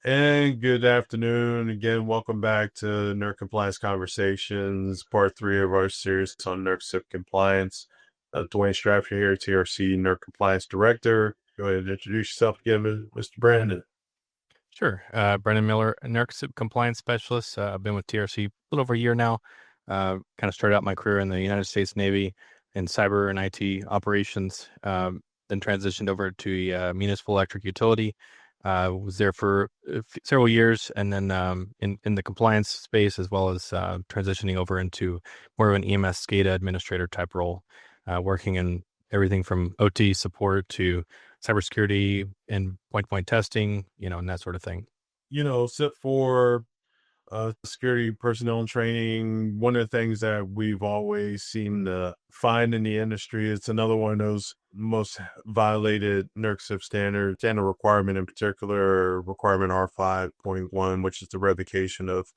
And good afternoon again. Welcome back to NERC Compliance Conversations, part three of our series on NERC CIP compliance. Dwayne Strapper here, TRC NERC Compliance Director. Go ahead and introduce yourself again, Mr. Brandon. Sure. Brendan Miller, a NERC Compliance Specialist. I've been with TRC a little over a year now. Kind of started out my career in the United States Navy in cyber and IT operations, then transitioned over to a municipal electric utility. Was there for several years, and then in the compliance space, as well as transitioning over into more of an EMS SCADA administrator type role, working in everything from OT support to cybersecurity and point-to-point testing, and that sort of thing. CIP-004 security personnel and training, one of the things that we've always seemed to find in the industry, it's another one of those most violated NERC CIP standards, and a requirement in particular, requirement R5.1, which is the revocation of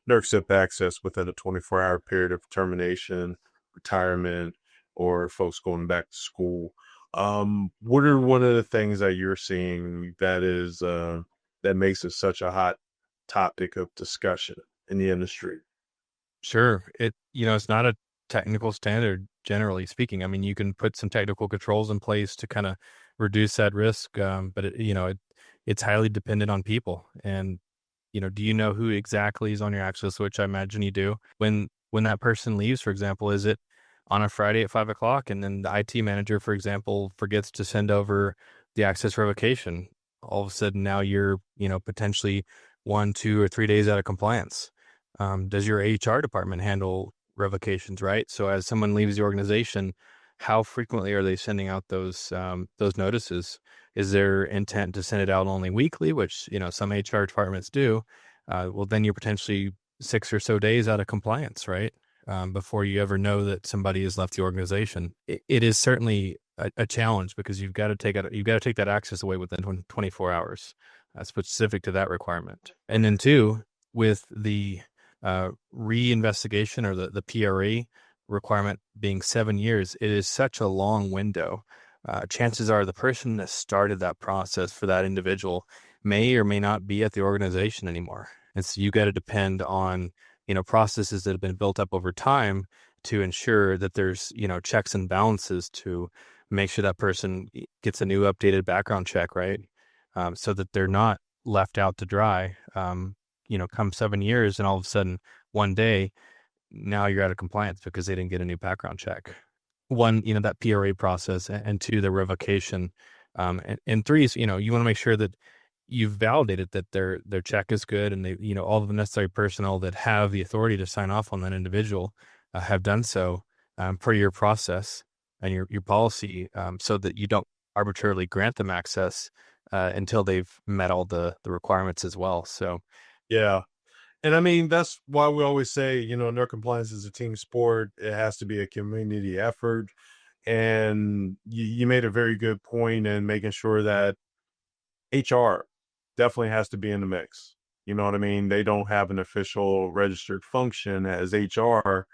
NERC CIP access within a 24-hour period of termination, retirement, or folks going back to school. What are one of the things that you're seeing that makes it such a hot topic of discussion in the industry? Sure. It's not a technical standard, generally speaking. I mean, you can put some technical controls in place to kind of reduce that risk, but it's highly dependent on people. And, do you know who exactly is on your access switch? I imagine you do. When that person leaves, for example, is it on a Friday at 5 o'clock, and then the IT manager, for example, forgets to send over the access revocation? All of a sudden, now you're, potentially 1, 2, or 3 days out of compliance. Does your HR department handle revocations, right? So as someone leaves the organization, how frequently are they sending out those notices? Is their intent to send it out only weekly, which, some HR departments do? Well, then you're potentially 6 or so days out of compliance, right? Before you ever know that somebody has left the organization. It is certainly a challenge, because you've got to take that access away within 24 hours, specific to that requirement. And then two, with the reinvestigation, or the PRA requirement being 7 years, it is such a long window. Chances are the person that started that process for that individual may or may not be at the organization anymore. And so you got to depend on, processes that have been built up over time to ensure that there's, checks and balances to make sure that person gets a new updated background check, right? So that they're not left out to dry, come 7 years, and all of a sudden one day, now you're out of compliance because they didn't get a new background check. One, that PRA process, and two, the revocation. And three is, you want to make sure that you've validated that their check is good, and they, all of the necessary personnel that have the authority to sign off on that individual have done so per your process and your policy, so that you don't arbitrarily grant them access until they've met all the requirements as well. So, Yeah. And I mean, that's why we always say, NERC compliance is a team sport. It has to be a community effort. And you made a very good point in making sure that HR definitely has to be in the mix. You know what I mean? They don't have an official registered function as HR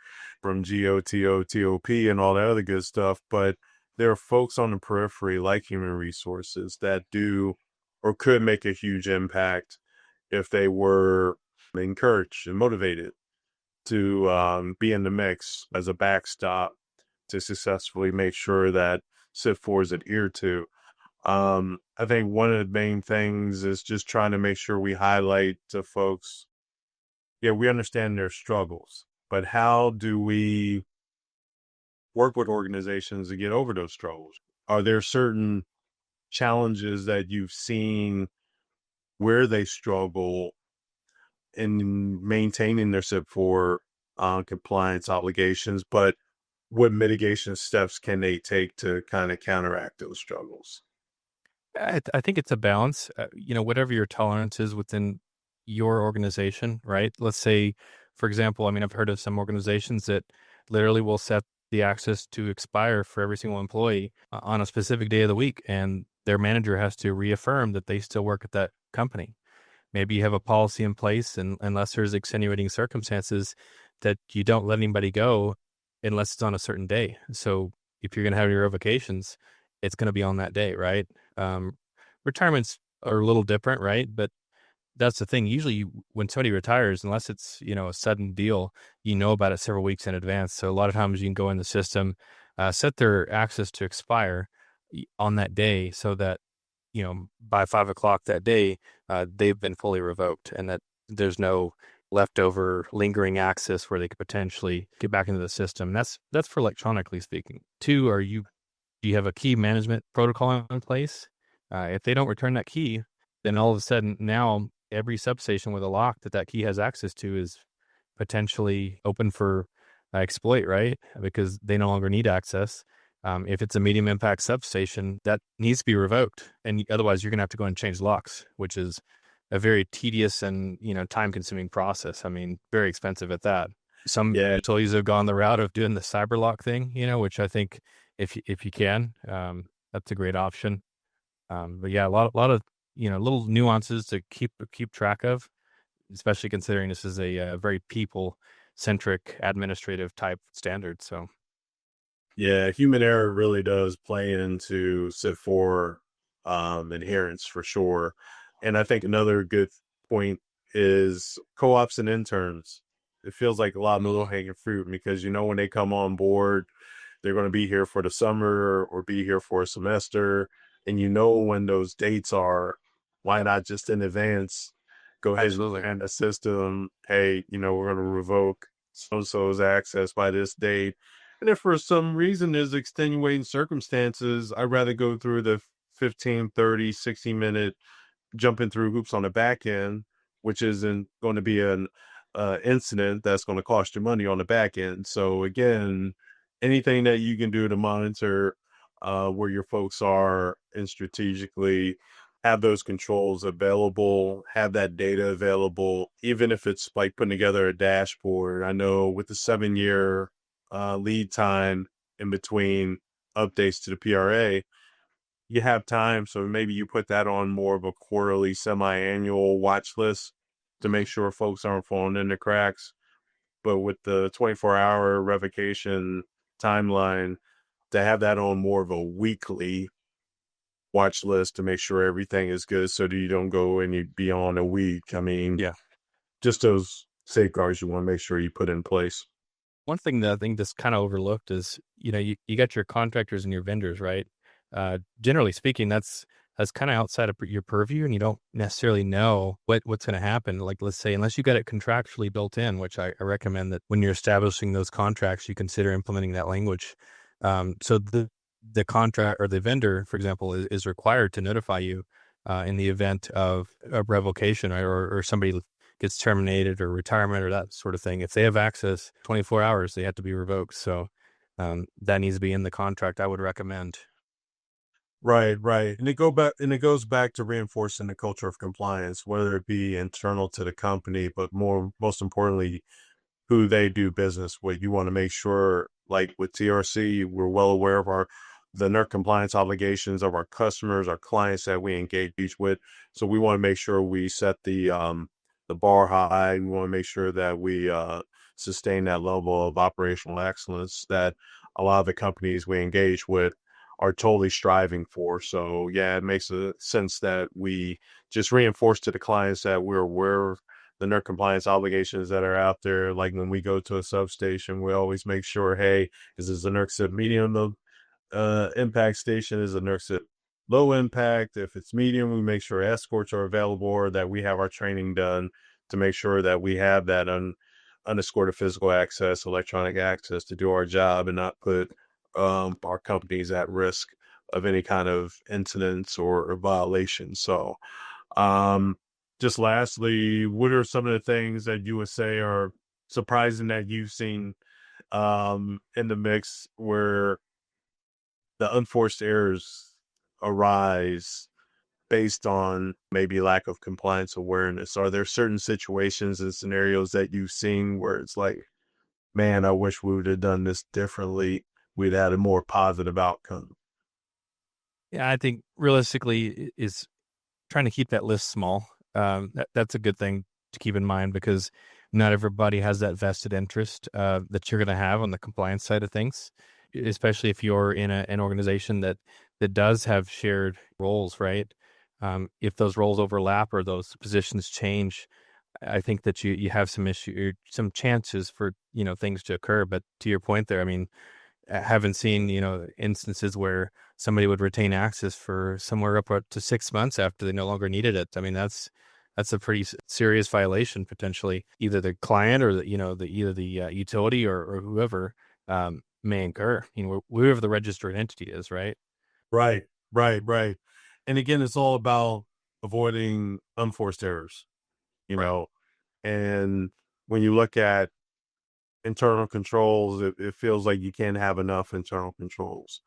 from GOTO, TOP, and all that other good stuff. But there are folks on the periphery, like human resources, that do or could make a huge impact if they were encouraged and motivated to be in the mix as a backstop to successfully make sure that CIP-4 is adhered to. I think one of the main things is just trying to make sure we highlight to folks, yeah, we understand their struggles, but how do we work with organizations to get over those struggles? Are there certain challenges that you've seen where they struggle in maintaining their CIP-4 compliance obligations, but what mitigation steps can they take to kind of counteract those struggles? I think it's a balance. Whatever your tolerance is within your organization, right? Let's say, for example, I mean, I've heard of some organizations that literally will set the access to expire for every single employee on a specific day of the week, and their manager has to reaffirm that they still work at that company. Maybe you have a policy in place, and unless there's extenuating circumstances, that you don't let anybody go unless it's on a certain day. So if you're going to have your revocations, it's going to be on that day, right? Retirements are a little different, right? But that's the thing. Usually when somebody retires, unless it's, a sudden deal, you know about it several weeks in advance. So a lot of times you can go in the system, set their access to expire on that day so that, by 5 o'clock that day, they've been fully revoked and that there's no leftover lingering access where they could potentially get back into the system. That's for electronically speaking. Two, do you have a key management protocol in place? If they don't return that key, then all of a sudden now every substation with a lock that key has access to is potentially open for exploit, right? Because they no longer need access. If it's a medium impact substation, that needs to be revoked, and otherwise you're going to have to go and change locks, which is a very tedious and time consuming process. I mean, very expensive at that. Some Yeah, utilities have gone the route of doing the cyber lock thing, which I think if you can, that's a great option. But yeah, a lot of little nuances to keep track of, especially considering this is a very people centric administrative type standard. So yeah, human error really does play into CIP-004 adherence for sure. And I think another good point is co-ops and interns. It feels like a lot of low hanging fruit because when they come on board, they're going to be here for the summer or be here for a semester, and when those dates are. Why not just in advance go ahead and absolutely, plan a system? Hey, we're going to revoke so and so's access by this date. And if for some reason there's extenuating circumstances, I'd rather go through the 15, 30, 60-minute jumping through hoops on the back end, which isn't going to be an incident that's going to cost you money on the back end. So again, anything that you can do to monitor where your folks are and strategically have those controls available, have that data available, even if it's like putting together a dashboard. I know with the 7-year lead time in between updates to the PRA, you have time. So maybe you put that on more of a quarterly, semi-annual watch list to make sure folks aren't falling in the cracks. But with the 24-hour revocation timeline, to have that on more of a weekly watch list to make sure everything is good so that you don't go and you be on a week. I mean, yeah. just those safeguards you want to make sure you put in place. One thing that I think that's kind of overlooked is, you got your contractors and your vendors, right? Generally speaking, that's kind of outside of your purview, and you don't necessarily know what's going to happen. Like, let's say, unless you got it contractually built in, which I recommend that when you're establishing those contracts, you consider implementing that language. So the contract or the vendor, for example, is required to notify you in the event of a revocation, right? Or somebody gets terminated or retirement or that sort of thing. If they have access 24 hours, they have to be revoked. So that needs to be in the contract, I would recommend. Right, right. And it goes back to reinforcing the culture of compliance, whether it be internal to the company, but most importantly, who they do business with. You want to make sure, like with TRC, we're well aware of the NERC compliance obligations of our customers, our clients that we engage with. So we want to make sure we set the bar high. We want to make sure that we sustain that level of operational excellence that a lot of the companies we engage with are totally striving for. So yeah, it makes a sense that we just reinforce to the clients that we're aware of the NERC compliance obligations that are out there. Like when we go to a substation, we always make sure, hey, is this a NERC medium impact station? Is a NERC low impact? If it's medium, we make sure escorts are available or that we have our training done to make sure that we have that unescorted physical access, electronic access to do our job and not put our companies at risk of any kind of incidents or violations. So, just lastly, what are some of the things that you would say are surprising that you've seen in the mix where the unforced errors arise based on maybe lack of compliance awareness? Are there certain situations and scenarios that you've seen where it's like, man, I wish we would have done this differently? We'd had a more positive outcome. Yeah, I think realistically is trying to keep that list small. That's a good thing to keep in mind because not everybody has that vested interest that you're going to have on the compliance side of things, especially if you're in an organization that does have shared roles, right? If those roles overlap or those positions change, I think that you have some chances for, things to occur. But to your point there, I mean, I haven't seen, instances where somebody would retain access for somewhere up to 6 months after they no longer needed it. I mean, that's a pretty serious violation potentially. Either the client or either the utility or whoever may incur. Whoever the registered entity is, right? Right, right. And again, it's all about avoiding unforced errors, you Right. know. And when you look at internal controls, it feels like you can't have enough internal controls.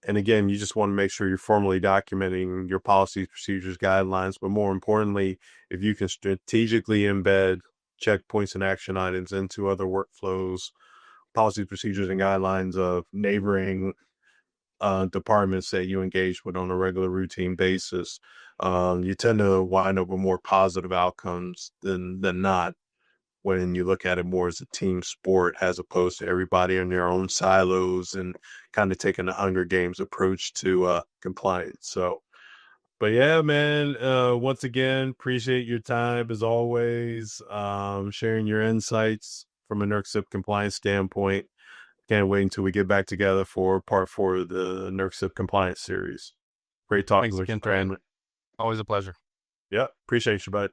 And again, you just want to make sure you're formally documenting your policies, procedures, guidelines, but more importantly, if you can strategically embed checkpoints and action items into other workflows, policies, procedures, and guidelines of neighboring departments that you engage with on a regular routine basis, you tend to wind up with more positive outcomes than not when you look at it more as a team sport as opposed to everybody in their own silos and kind of taking the Hunger Games approach to compliance. So, but yeah, man, once again, appreciate your time as always, sharing your insights from a NERC compliance standpoint. Can't wait until we get back together for part 4 of the NERC compliance series. Great talking Thanks with again, you, Tony. man. Always a pleasure. Yeah, appreciate you, bud.